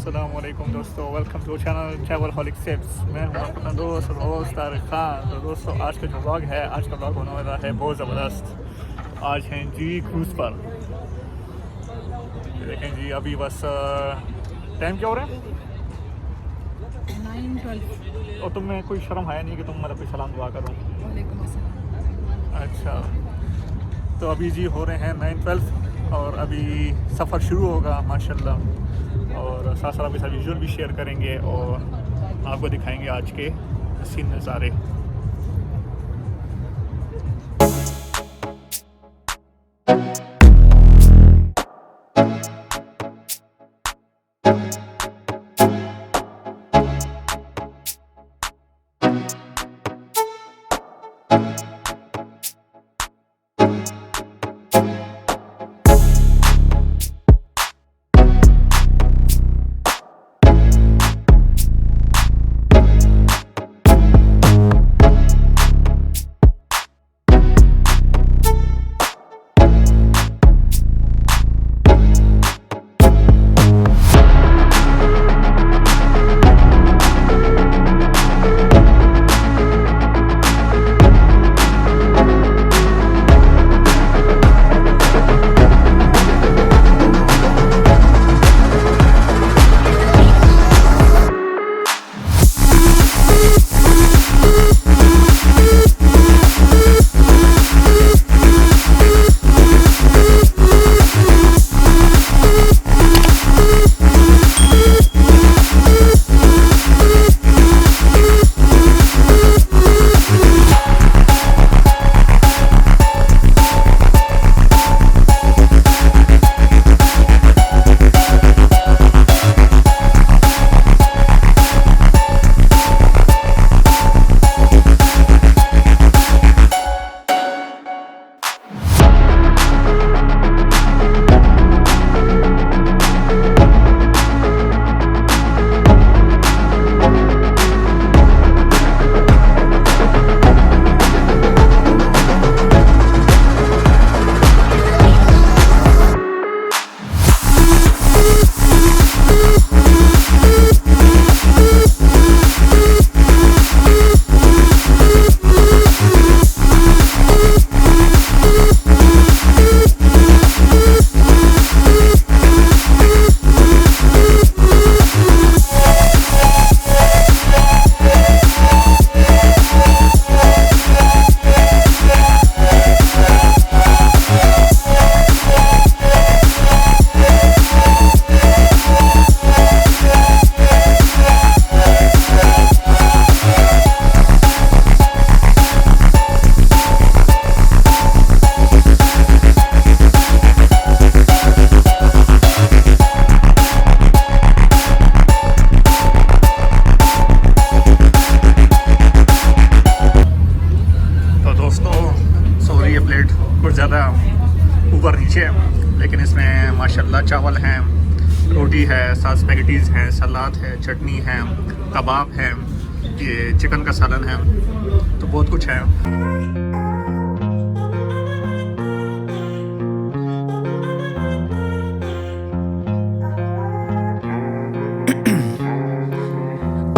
अस्सलामुअलैकुम दोस्तों, welcome to channel ट्रैवलहॉलिक SEEPZ. मैं हूं अपना दोस्त तारिक खान। तो दोस्तों, आज का जो व्लॉग है, आज का व्लॉग होने वाला है बहुत ज़बरदस्त। आज हैं जी क्रूज़ पर। देखें जी, अभी बस टाइम क्या हो रहा है? 9:12। और तुम्हें कोई शर्म है नहीं कि तुम मतलब कोई सलाम दुआ करो? वालेकुम अस्सलाम। अच्छा, तो अभी जी हो रहे हैं 9:12 और अभी सफ़र शुरू होगा माशाल्लाह। और साथ साथ अभी साथ विजुअल भी शेयर करेंगे और आपको दिखाएंगे आज के हसीन नज़ारे। सलाद है, चटनी है, कबाब है, ये चिकन का सालन है, तो बहुत कुछ है।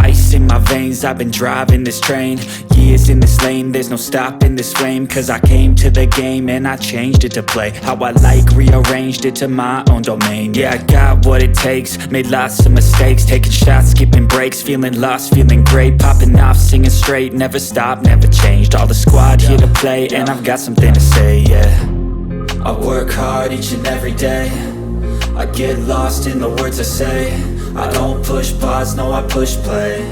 Ice in my veins, I've been driving this train. Years in this lane, there's no stopping this flame. Cause I came to the game and I changed it to play how I like, rearranged it to my own domain. Yeah, I got what it takes, made lots of mistakes, taking shots, skipping breaks, feeling lost, feeling great, popping off, singing straight, never stopped, never changed. All the squad here to play and I've got something to say, yeah. I work hard each and every day, I get lost in the words I say. I don't push pause, no I push play.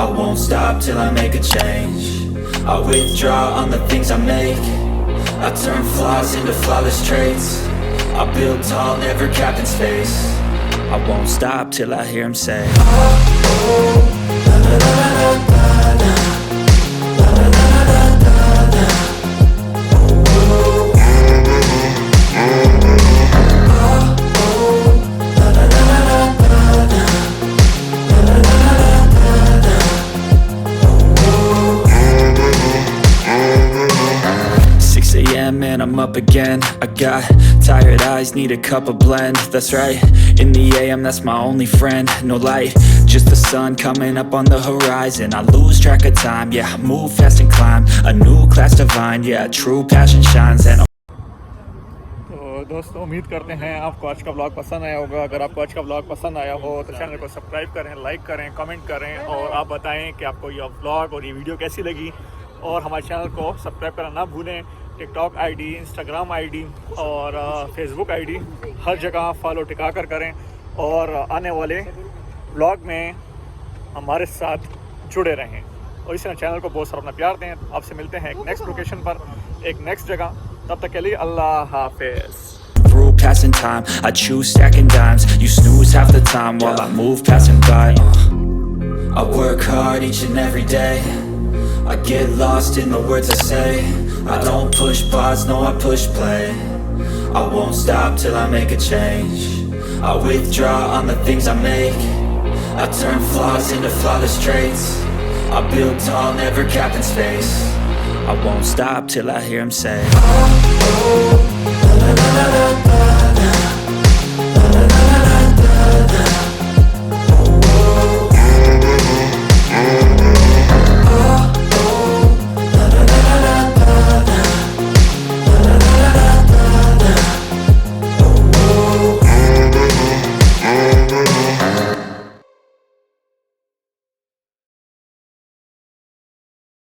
I won't stop till I make a change. I withdraw on the things I make. I turn flaws into flawless traits. I build tall, never capped in space. I won't stop till I hear him say, and I'm up again. I got tired eyes, need a cup of blend. That's right, in the AM that's my only friend. No light, just the sun coming up on the horizon. I lose track of time, yeah, I move fast and climb a new class divine, yeah, true passion shines. And तो दोस्तों उम्मीद करते हैं आपको आज का vlog पसंद आया होगा। अगर आपको आज का व्लॉग पसंद आया हो तो चैनल को सब्सक्राइब करें, लाइक करें, कमेंट करें और आप बताएं कि आपको ये व्लॉग और ये वीडियो कैसी लगी। और हमारे चैनल को सब्सक्राइब करना ना भूलें। टिकटॉक आईडी, इंस्टाग्राम आईडी और फेसबुक आईडी हर जगह फॉलो टिका कर करें और आने वाले व्लॉग में हमारे साथ जुड़े रहें और इस चैनल को बहुत सारा अपना प्यार दें। आपसे मिलते हैं एक नेक्स्ट लोकेशन पर, एक नेक्स्ट जगह। तब तक के लिए अल्लाह हाफिज़। through passing time, I choose stacking dimes. You snooze half the time while I move passing by. I work hard each and every day. I get lost in the words I say. I don't push pause, no I push play. I won't stop till I make a change. I withdraw on the things I make. I turn flaws into flawless traits. I build tall, never capped in space. I won't stop till I hear him say, oh, oh.